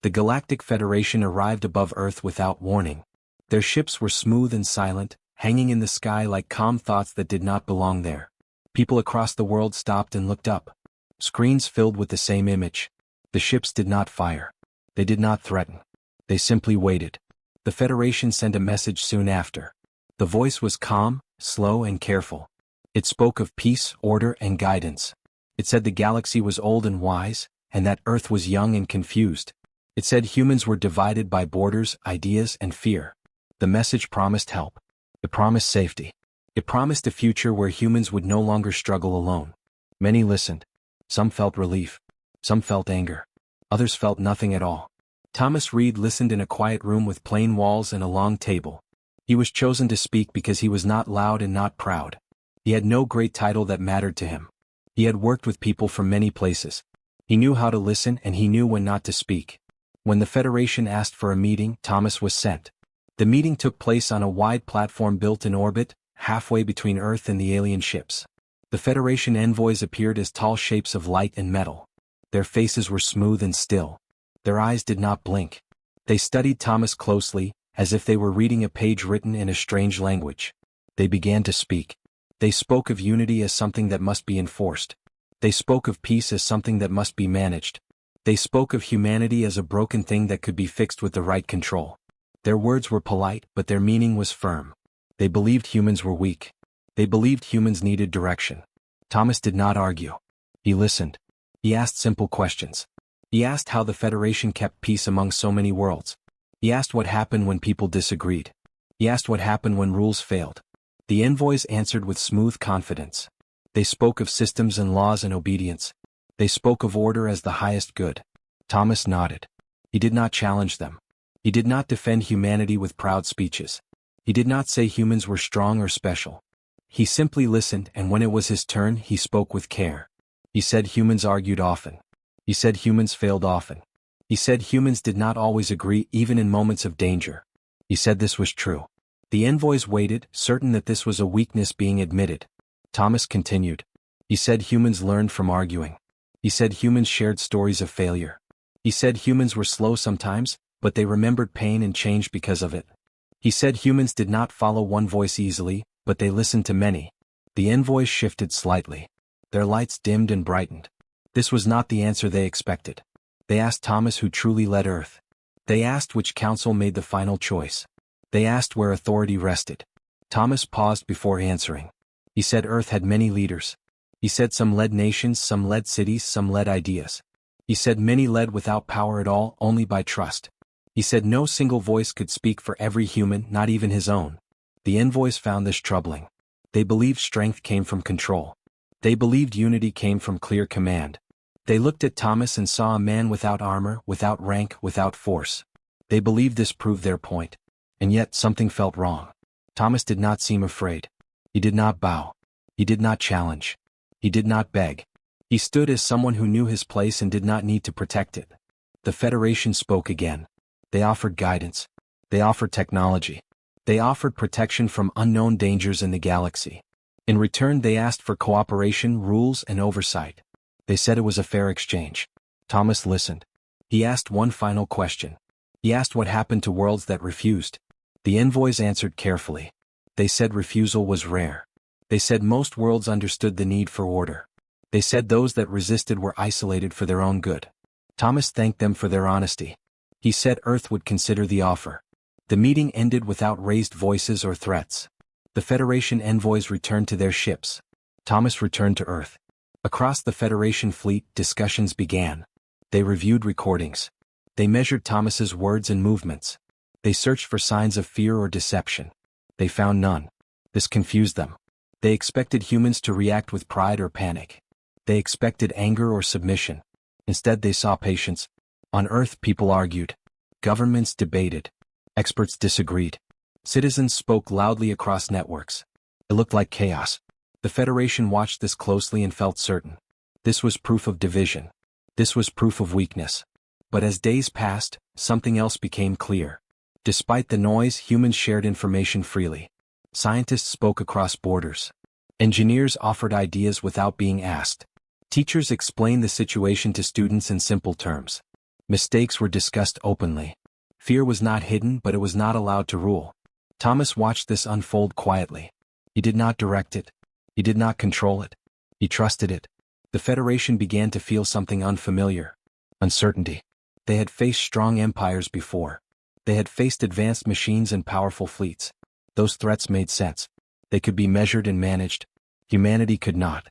The Galactic Federation arrived above Earth without warning. Their ships were smooth and silent, hanging in the sky like calm thoughts that did not belong there. People across the world stopped and looked up. Screens filled with the same image. The ships did not fire. They did not threaten. They simply waited. The Federation sent a message soon after. The voice was calm, slow and careful. It spoke of peace, order and guidance. It said the galaxy was old and wise, and that Earth was young and confused. It said humans were divided by borders, ideas and fear. The message promised help. It promised safety. It promised a future where humans would no longer struggle alone. Many listened. Some felt relief. Some felt anger. Others felt nothing at all. Thomas Reed listened in a quiet room with plain walls and a long table. He was chosen to speak because he was not loud and not proud. He had no great title that mattered to him. He had worked with people from many places. He knew how to listen and he knew when not to speak. When the Federation asked for a meeting, Thomas was sent. The meeting took place on a wide platform built in orbit, halfway between Earth and the alien ships. The Federation envoys appeared as tall shapes of light and metal. Their faces were smooth and still. Their eyes did not blink. They studied Thomas closely, as if they were reading a page written in a strange language. They began to speak. They spoke of unity as something that must be enforced. They spoke of peace as something that must be managed. They spoke of humanity as a broken thing that could be fixed with the right control. Their words were polite, but their meaning was firm. They believed humans were weak. They believed humans needed direction. Thomas did not argue. He listened. He asked simple questions. He asked how the Federation kept peace among so many worlds. He asked what happened when people disagreed. He asked what happened when rules failed. The envoys answered with smooth confidence. They spoke of systems and laws and obedience. They spoke of order as the highest good. Thomas nodded. He did not challenge them. He did not defend humanity with proud speeches. He did not say humans were strong or special. He simply listened, and when it was his turn, he spoke with care. He said humans argued often. He said humans failed often. He said humans did not always agree even in moments of danger. He said this was true. The envoys waited, certain that this was a weakness being admitted. Thomas continued. He said humans learned from arguing. He said humans shared stories of failure. He said humans were slow sometimes, but they remembered pain and changed because of it. He said humans did not follow one voice easily, but they listened to many. The envoys shifted slightly. Their lights dimmed and brightened. This was not the answer they expected. They asked Thomas who truly led Earth. They asked which council made the final choice. They asked where authority rested. Thomas paused before answering. He said Earth had many leaders. He said some led nations, some led cities, some led ideas. He said many led without power at all, only by trust. He said no single voice could speak for every human, not even his own. The envoys found this troubling. They believed strength came from control. They believed unity came from clear command. They looked at Thomas and saw a man without armor, without rank, without force. They believed this proved their point. And yet something felt wrong. Thomas did not seem afraid. He did not bow. He did not challenge. He did not beg. He stood as someone who knew his place and did not need to protect it. The Federation spoke again. They offered guidance. They offered technology. They offered protection from unknown dangers in the galaxy. In return, they asked for cooperation, rules, and oversight. They said it was a fair exchange. Thomas listened. He asked one final question. He asked what happened to worlds that refused. The envoys answered carefully. They said refusal was rare. They said most worlds understood the need for order. They said those that resisted were isolated for their own good. Thomas thanked them for their honesty. He said Earth would consider the offer. The meeting ended without raised voices or threats. The Federation envoys returned to their ships. Thomas returned to Earth. Across the Federation fleet, discussions began. They reviewed recordings. They measured Thomas's words and movements. They searched for signs of fear or deception. They found none. This confused them. They expected humans to react with pride or panic. They expected anger or submission. Instead, they saw patience. On Earth, people argued. Governments debated. Experts disagreed. Citizens spoke loudly across networks. It looked like chaos. The Federation watched this closely and felt certain. This was proof of division. This was proof of weakness. But as days passed, something else became clear. Despite the noise, humans shared information freely. Scientists spoke across borders. Engineers offered ideas without being asked. Teachers explained the situation to students in simple terms. Mistakes were discussed openly. Fear was not hidden, but it was not allowed to rule. Thomas watched this unfold quietly. He did not direct it. He did not control it. He trusted it. The Federation began to feel something unfamiliar. Uncertainty. They had faced strong empires before. They had faced advanced machines and powerful fleets. Those threats made sense. They could be measured and managed. Humanity could not.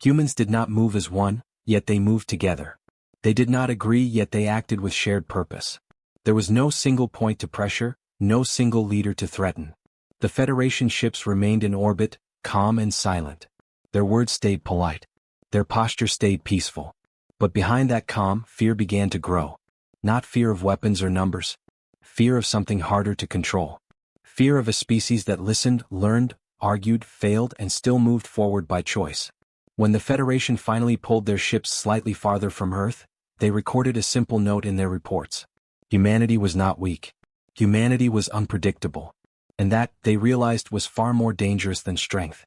Humans did not move as one, yet they moved together. They did not agree, yet they acted with shared purpose. There was no single point to pressure, no single leader to threaten. The Federation ships remained in orbit, calm and silent. Their words stayed polite. Their posture stayed peaceful. But behind that calm, fear began to grow. Not fear of weapons or numbers. Fear of something harder to control. Fear of a species that listened, learned, argued, failed, and still moved forward by choice. When the Federation finally pulled their ships slightly farther from Earth, they recorded a simple note in their reports. Humanity was not weak. Humanity was unpredictable. And that, they realized, was far more dangerous than strength.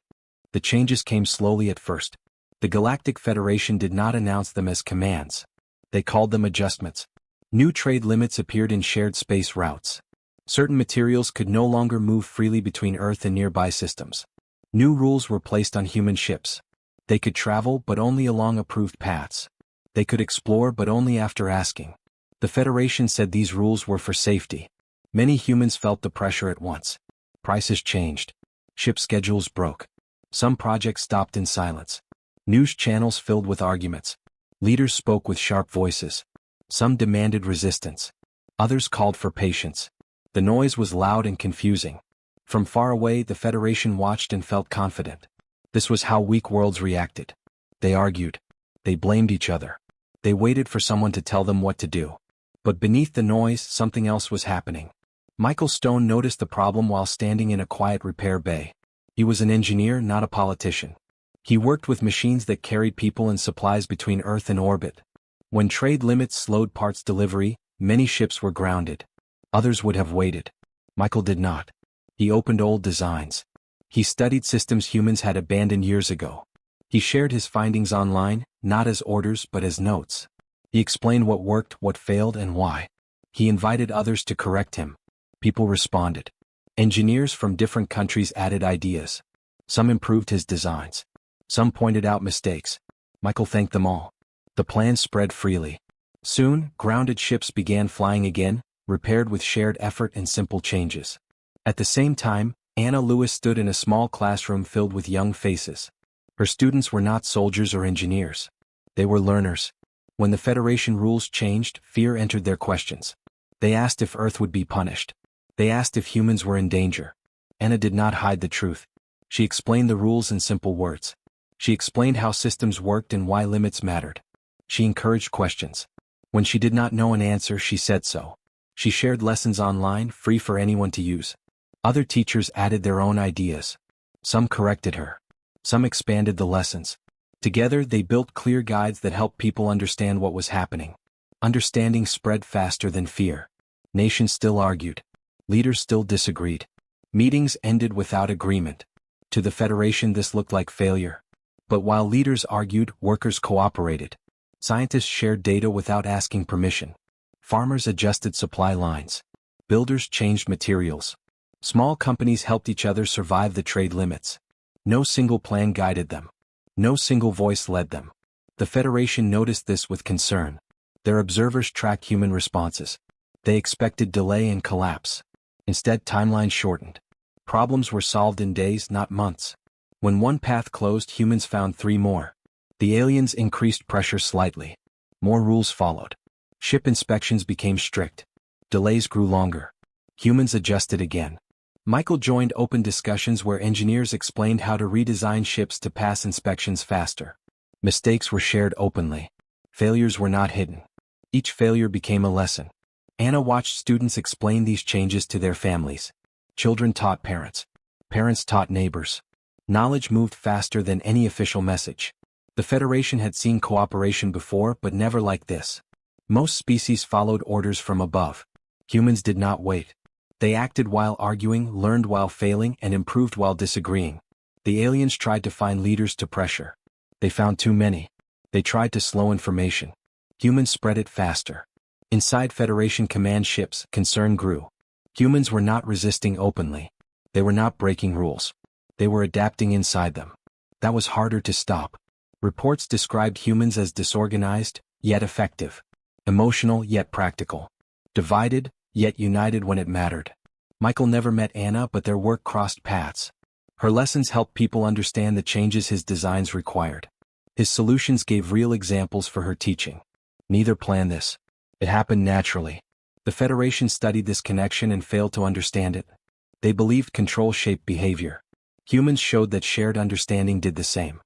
The changes came slowly at first. The Galactic Federation did not announce them as commands. They called them adjustments. New trade limits appeared in shared space routes. Certain materials could no longer move freely between Earth and nearby systems. New rules were placed on human ships. They could travel, but only along approved paths. They could explore, but only after asking. The Federation said these rules were for safety. Many humans felt the pressure at once. Prices changed. Ship schedules broke. Some projects stopped in silence. News channels filled with arguments. Leaders spoke with sharp voices. Some demanded resistance. Others called for patience. The noise was loud and confusing. From far away, the Federation watched and felt confident. This was how weak worlds reacted. They argued. They blamed each other. They waited for someone to tell them what to do. But beneath the noise, something else was happening. Michael Stone noticed the problem while standing in a quiet repair bay. He was an engineer, not a politician. He worked with machines that carried people and supplies between Earth and orbit. When trade limits slowed parts delivery, many ships were grounded. Others would have waited. Michael did not. He opened old designs. He studied systems humans had abandoned years ago. He shared his findings online, not as orders but as notes. He explained what worked, what failed, and why. He invited others to correct him. People responded. Engineers from different countries added ideas. Some improved his designs. Some pointed out mistakes. Michael thanked them all. The plan spread freely. Soon, grounded ships began flying again, repaired with shared effort and simple changes. At the same time, Anna Lewis stood in a small classroom filled with young faces. Her students were not soldiers or engineers. They were learners. When the Federation rules changed, fear entered their questions. They asked if Earth would be punished. They asked if humans were in danger. Anna did not hide the truth. She explained the rules in simple words. She explained how systems worked and why limits mattered. She encouraged questions. When she did not know an answer, she said so. She shared lessons online, free for anyone to use. Other teachers added their own ideas. Some corrected her. Some expanded the lessons. Together, they built clear guides that helped people understand what was happening. Understanding spread faster than fear. Nations still argued. Leaders still disagreed. Meetings ended without agreement. To the Federation, this looked like failure. But while leaders argued, workers cooperated. Scientists shared data without asking permission. Farmers adjusted supply lines. Builders changed materials. Small companies helped each other survive the trade limits. No single plan guided them. No single voice led them. The Federation noticed this with concern. Their observers tracked human responses. They expected delay and collapse. Instead, timelines shortened. Problems were solved in days, not months. When one path closed, humans found 3 more. The aliens increased pressure slightly. More rules followed. Ship inspections became strict. Delays grew longer. Humans adjusted again. Michael joined open discussions where engineers explained how to redesign ships to pass inspections faster. Mistakes were shared openly. Failures were not hidden. Each failure became a lesson. Anna watched students explain these changes to their families. Children taught parents. Parents taught neighbors. Knowledge moved faster than any official message. The Federation had seen cooperation before, but never like this. Most species followed orders from above. Humans did not wait. They acted while arguing, learned while failing, and improved while disagreeing. The aliens tried to find leaders to pressure. They found too many. They tried to slow information. Humans spread it faster. Inside Federation command ships, concern grew. Humans were not resisting openly. They were not breaking rules. They were adapting inside them. That was harder to stop. Reports described humans as disorganized, yet effective. Emotional, yet practical. Divided, yet united when it mattered. Michael never met Anna, but their work crossed paths. Her lessons helped people understand the changes his designs required. His solutions gave real examples for her teaching. Neither planned this. It happened naturally. The Federation studied this connection and failed to understand it. They believed control shaped behavior. Humans showed that shared understanding did the same.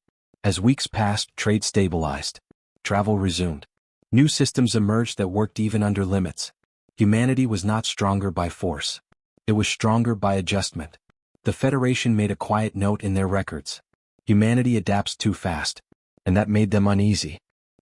As weeks passed, trade stabilized. Travel resumed. New systems emerged that worked even under limits. Humanity was not stronger by force. It was stronger by adjustment. The Federation made a quiet note in their records. Humanity adapts too fast. And that made them uneasy.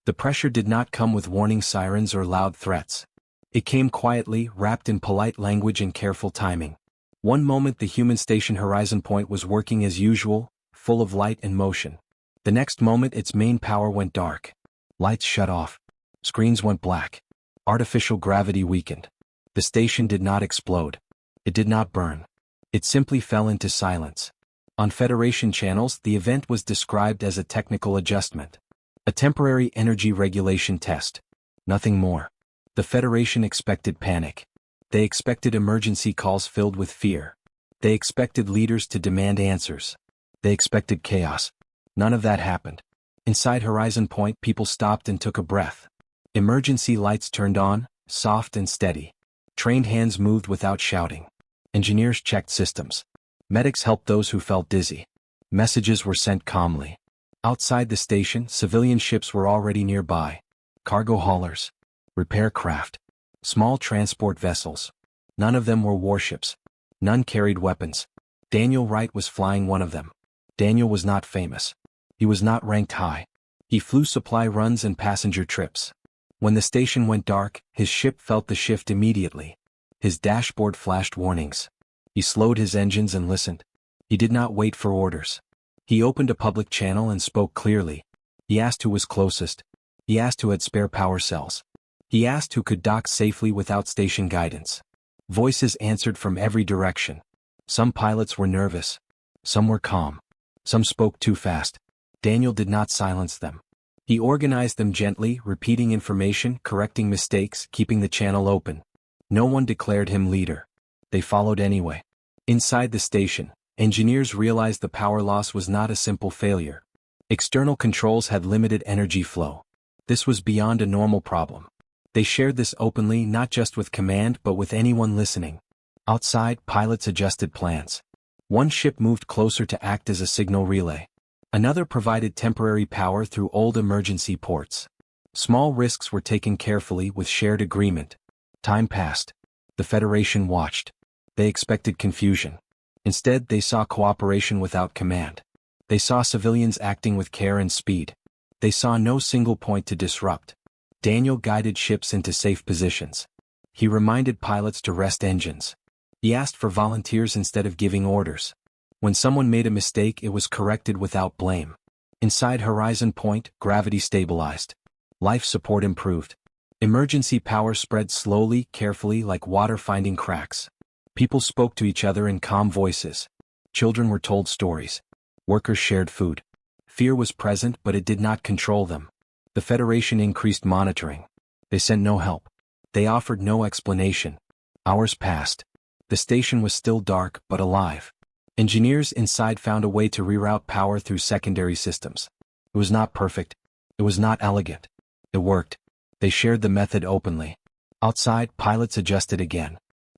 The pressure did not come with warning sirens or loud threats. It came quietly, wrapped in polite language and careful timing. One moment the human station Horizon Point was working as usual, full of light and motion. The next moment its main power went dark. Lights shut off. Screens went black. Artificial gravity weakened. The station did not explode. It did not burn. It simply fell into silence. On Federation channels, the event was described as a technical adjustment. A temporary energy regulation test. Nothing more. The Federation expected panic. They expected emergency calls filled with fear. They expected leaders to demand answers. They expected chaos. None of that happened. Inside Horizon Point, people stopped and took a breath. Emergency lights turned on, soft and steady. Trained hands moved without shouting. Engineers checked systems. Medics helped those who felt dizzy. Messages were sent calmly. Outside the station, civilian ships were already nearby. Cargo haulers. Repair craft. Small transport vessels. None of them were warships. None carried weapons. Daniel Wright was flying one of them. Daniel was not famous. He was not ranked high. He flew supply runs and passenger trips. When the station went dark, his ship felt the shift immediately. His dashboard flashed warnings. He slowed his engines and listened. He did not wait for orders. He opened a public channel and spoke clearly. He asked who was closest. He asked who had spare power cells. He asked who could dock safely without station guidance. Voices answered from every direction. Some pilots were nervous. Some were calm. Some spoke too fast. Daniel did not silence them. He organized them gently, repeating information, correcting mistakes, keeping the channel open. No one declared him leader. They followed anyway. Inside the station, engineers realized the power loss was not a simple failure. External controls had limited energy flow. This was beyond a normal problem. They shared this openly, not just with command but with anyone listening. Outside, pilots adjusted plans. One ship moved closer to act as a signal relay. Another provided temporary power through old emergency ports. Small risks were taken carefully with shared agreement. Time passed. The Federation watched. They expected confusion. Instead, they saw cooperation without command. They saw civilians acting with care and speed. They saw no single point to disrupt. Daniel guided ships into safe positions. He reminded pilots to rest engines. He asked for volunteers instead of giving orders. When someone made a mistake, it was corrected without blame. Inside Horizon Point, gravity stabilized. Life support improved. Emergency power spread slowly, carefully, like water finding cracks. People spoke to each other in calm voices. Children were told stories. Workers shared food. Fear was present, but it did not control them. The Federation increased monitoring. They sent no help. They offered no explanation. Hours passed. The station was still dark, but alive. Engineers inside found a way to reroute power through secondary systems. It was not perfect. It was not elegant. It worked. They shared the method openly. Outside, pilots adjusted again.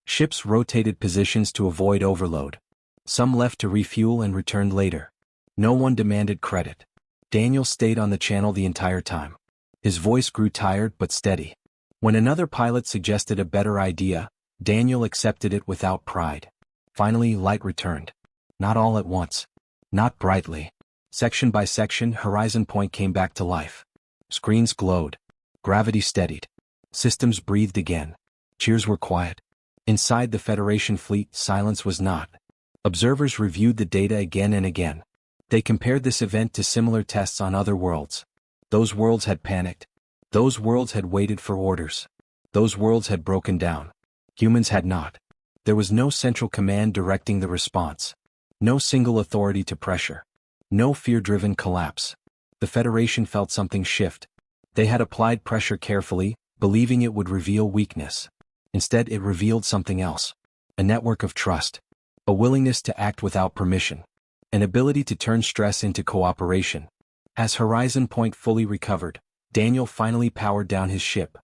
Ships rotated positions to avoid overload. Some left to refuel and returned later. No one demanded credit. Daniel stayed on the channel the entire time. His voice grew tired but steady. When another pilot suggested a better idea, Daniel accepted it without pride. Finally, light returned. Not all at once. Not brightly. Section by section, Horizon Point came back to life. Screens glowed. Gravity steadied. Systems breathed again. Cheers were quiet. Inside the Federation fleet, silence was not. Observers reviewed the data again and again. They compared this event to similar tests on other worlds. Those worlds had panicked. Those worlds had waited for orders. Those worlds had broken down. Humans had not. There was no central command directing the response. No single authority to pressure. No fear-driven collapse. The Federation felt something shift. They had applied pressure carefully, believing it would reveal weakness. Instead, it revealed something else. A network of trust. A willingness to act without permission. An ability to turn stress into cooperation. As Horizon Point fully recovered, Daniel finally powered down his ship.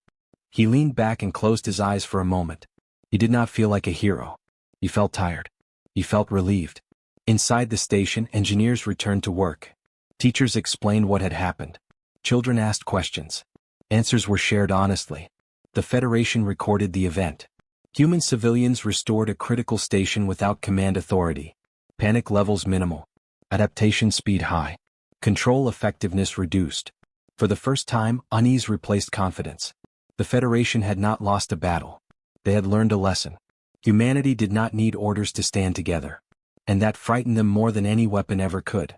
He leaned back and closed his eyes for a moment. He did not feel like a hero. He felt tired. He felt relieved. Inside the station, engineers returned to work. Teachers explained what had happened. Children asked questions. Answers were shared honestly. The Federation recorded the event. Human civilians restored a critical station without command authority. Panic levels minimal. Adaptation speed high. Control effectiveness reduced. For the first time, unease replaced confidence. The Federation had not lost a battle. They had learned a lesson. Humanity did not need orders to stand together. And that frightened them more than any weapon ever could.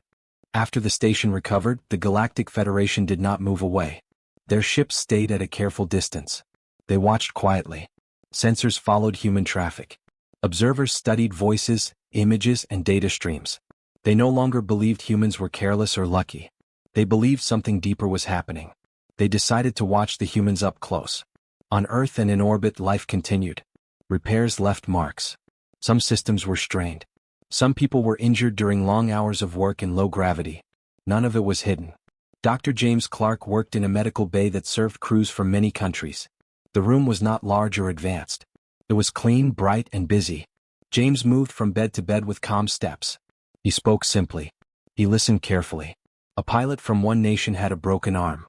After the station recovered, the Galactic Federation did not move away. Their ships stayed at a careful distance. They watched quietly. Sensors followed human traffic. Observers studied voices, images, and data streams. They no longer believed humans were careless or lucky. They believed something deeper was happening. They decided to watch the humans up close. On Earth and in orbit, life continued. Repairs left marks. Some systems were strained. Some people were injured during long hours of work in low gravity. None of it was hidden. Dr. James Clark worked in a medical bay that served crews from many countries. The room was not large or advanced. It was clean, bright, and busy. James moved from bed to bed with calm steps. He spoke simply. He listened carefully. A pilot from one nation had a broken arm.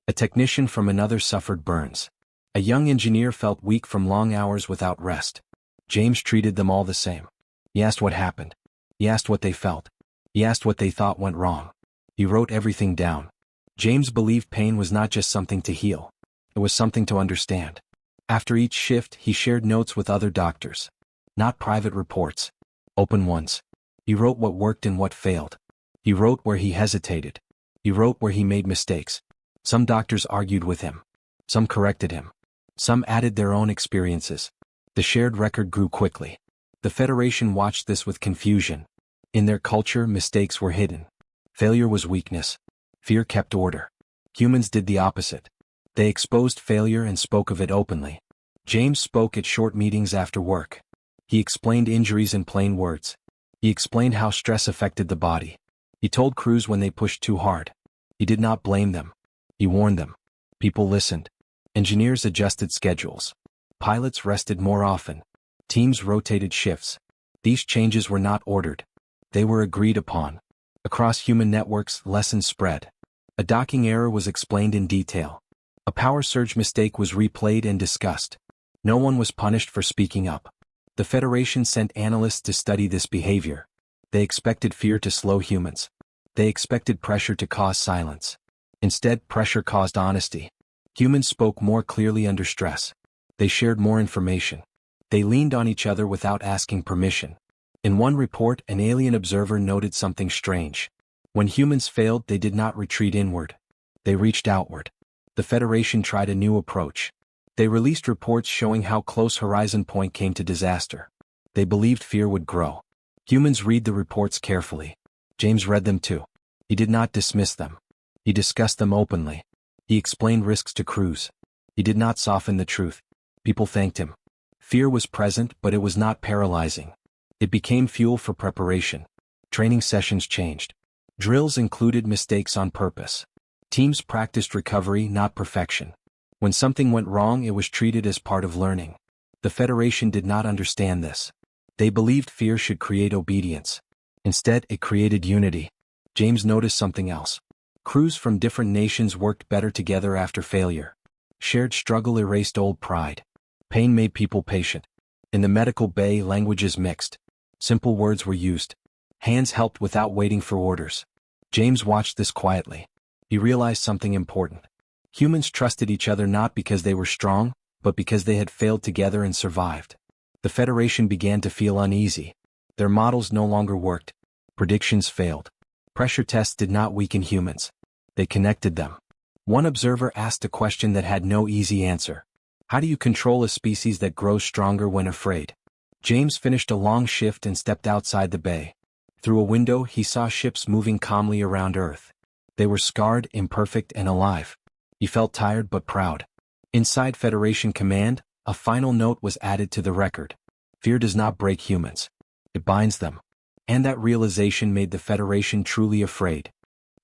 A technician from another suffered burns. A young engineer felt weak from long hours without rest. James treated them all the same. He asked what happened. He asked what they felt. He asked what they thought went wrong. He wrote everything down. James believed pain was not just something to heal. It was something to understand. After each shift, he shared notes with other doctors. Not private reports. Open ones. He wrote what worked and what failed. He wrote where he hesitated. He wrote where he made mistakes. Some doctors argued with him. Some corrected him. Some added their own experiences. The shared record grew quickly. The Federation watched this with confusion. In their culture, mistakes were hidden. Failure was weakness. Fear kept order. Humans did the opposite. They exposed failure and spoke of it openly. James spoke at short meetings after work. He explained injuries in plain words. He explained how stress affected the body. He told crews when they pushed too hard. He did not blame them. He warned them. People listened. Engineers adjusted schedules. Pilots rested more often. Teams rotated shifts. These changes were not ordered. They were agreed upon. Across human networks, lessons spread. A docking error was explained in detail. A power surge mistake was replayed and discussed. No one was punished for speaking up. The Federation sent analysts to study this behavior. They expected fear to slow humans. They expected pressure to cause silence. Instead, pressure caused honesty. Humans spoke more clearly under stress. They shared more information. They leaned on each other without asking permission. In one report, an alien observer noted something strange. When humans failed, they did not retreat inward. They reached outward. The Federation tried a new approach. They released reports showing how close Horizon Point came to disaster. They believed fear would grow. Humans read the reports carefully. James read them too. He did not dismiss them. He discussed them openly. He explained risks to crews. He did not soften the truth. People thanked him. Fear was present, but it was not paralyzing. It became fuel for preparation. Training sessions changed. Drills included mistakes on purpose. Teams practiced recovery, not perfection. When something went wrong, it was treated as part of learning. The Federation did not understand this. They believed fear should create obedience. Instead, it created unity. James noticed something else. Crews from different nations worked better together after failure. Shared struggle erased old pride. Pain made people patient. In the medical bay, languages mixed. Simple words were used. Hands helped without waiting for orders. James watched this quietly. He realized something important. Humans trusted each other not because they were strong, but because they had failed together and survived. The Federation began to feel uneasy. Their models no longer worked. Predictions failed. Pressure tests did not weaken humans. They connected them. One observer asked a question that had no easy answer. How do you control a species that grows stronger when afraid? James finished a long shift and stepped outside the bay. Through a window he saw ships moving calmly around Earth. They were scarred, imperfect, and alive. He felt tired but proud. Inside Federation Command, a final note was added to the record. Fear does not break humans. It binds them. And that realization made the Federation truly afraid.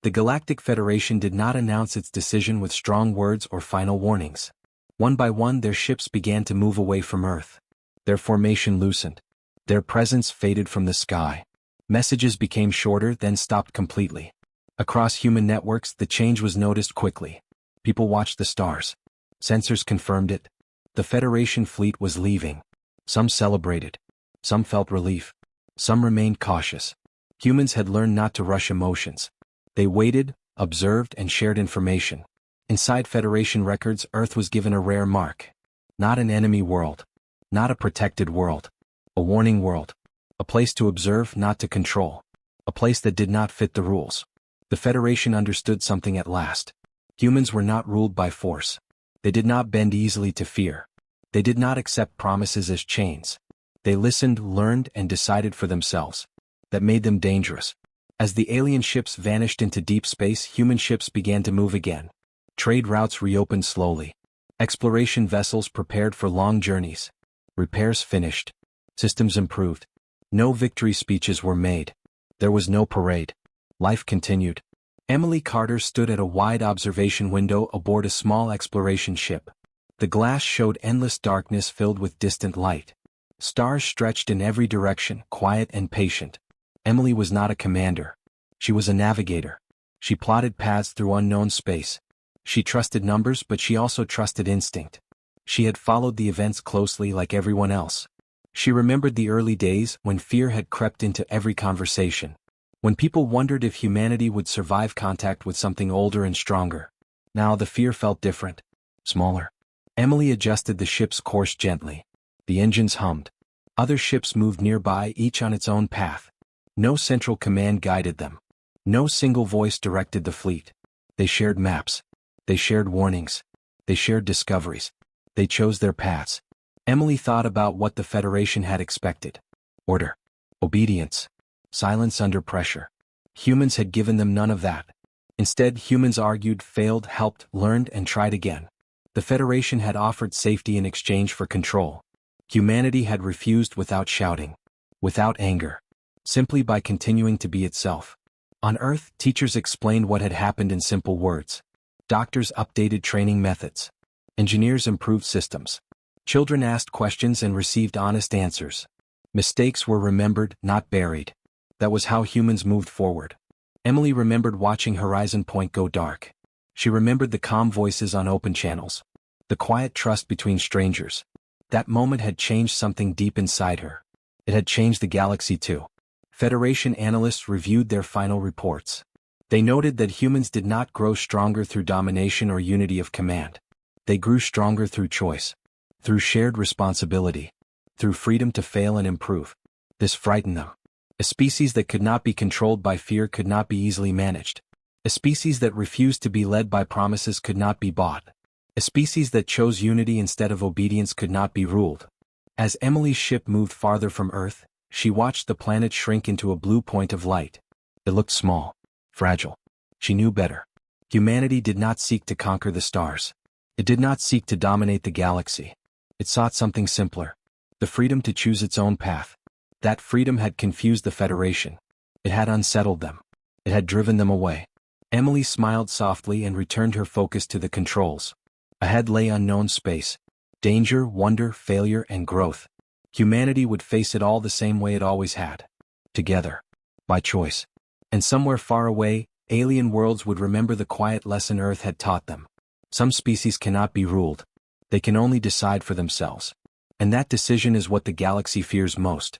The Galactic Federation did not announce its decision with strong words or final warnings. One by one their ships began to move away from Earth. Their formation loosened. Their presence faded from the sky. Messages became shorter, then stopped completely. Across human networks, the change was noticed quickly. People watched the stars. Sensors confirmed it. The Federation fleet was leaving. Some celebrated. Some felt relief. Some remained cautious. Humans had learned not to rush emotions. They waited, observed, and shared information. Inside Federation records, Earth was given a rare mark. Not an enemy world. Not a protected world. A warning world. A place to observe, not to control. A place that did not fit the rules. The Federation understood something at last. Humans were not ruled by force. They did not bend easily to fear. They did not accept promises as chains. They listened, learned, and decided for themselves. That made them dangerous. As the alien ships vanished into deep space, human ships began to move again. Trade routes reopened slowly. Exploration vessels prepared for long journeys. Repairs finished. Systems improved. No victory speeches were made. There was no parade. Life continued. Emily Carter stood at a wide observation window aboard a small exploration ship. The glass showed endless darkness filled with distant light. Stars stretched in every direction, quiet and patient. Emily was not a commander. She was a navigator. She plotted paths through unknown space. She trusted numbers, but she also trusted instinct. She had followed the events closely like everyone else. She remembered the early days when fear had crept into every conversation. When people wondered if humanity would survive contact with something older and stronger. Now the fear felt different. Smaller. Emily adjusted the ship's course gently. The engines hummed. Other ships moved nearby, each on its own path. No central command guided them. No single voice directed the fleet. They shared maps. They shared warnings. They shared discoveries. They chose their paths. Emily thought about what the Federation had expected. Order. Obedience. Silence under pressure. Humans had given them none of that. Instead, humans argued, failed, helped, learned, and tried again. The Federation had offered safety in exchange for control. Humanity had refused without shouting. Without anger. Simply by continuing to be itself. On Earth, teachers explained what had happened in simple words. Doctors updated training methods. Engineers improved systems. Children asked questions and received honest answers. Mistakes were remembered, not buried. That was how humans moved forward. Emily remembered watching Horizon Point go dark. She remembered the calm voices on open channels. The quiet trust between strangers. That moment had changed something deep inside her. It had changed the galaxy too. Federation analysts reviewed their final reports. They noted that humans did not grow stronger through domination or unity of command. They grew stronger through choice. Through shared responsibility. Through freedom to fail and improve. This frightened them. A species that could not be controlled by fear could not be easily managed. A species that refused to be led by promises could not be bought. A species that chose unity instead of obedience could not be ruled. As Emily's ship moved farther from Earth, she watched the planet shrink into a blue point of light. It looked small, fragile. She knew better. Humanity did not seek to conquer the stars. It did not seek to dominate the galaxy. It sought something simpler. The freedom to choose its own path. That freedom had confused the Federation. It had unsettled them. It had driven them away. Emily smiled softly and returned her focus to the controls. Ahead lay unknown space. Danger, wonder, failure, and growth. Humanity would face it all the same way it always had. Together. By choice. And somewhere far away, alien worlds would remember the quiet lesson Earth had taught them. Some species cannot be ruled. They can only decide for themselves. And that decision is what the galaxy fears most.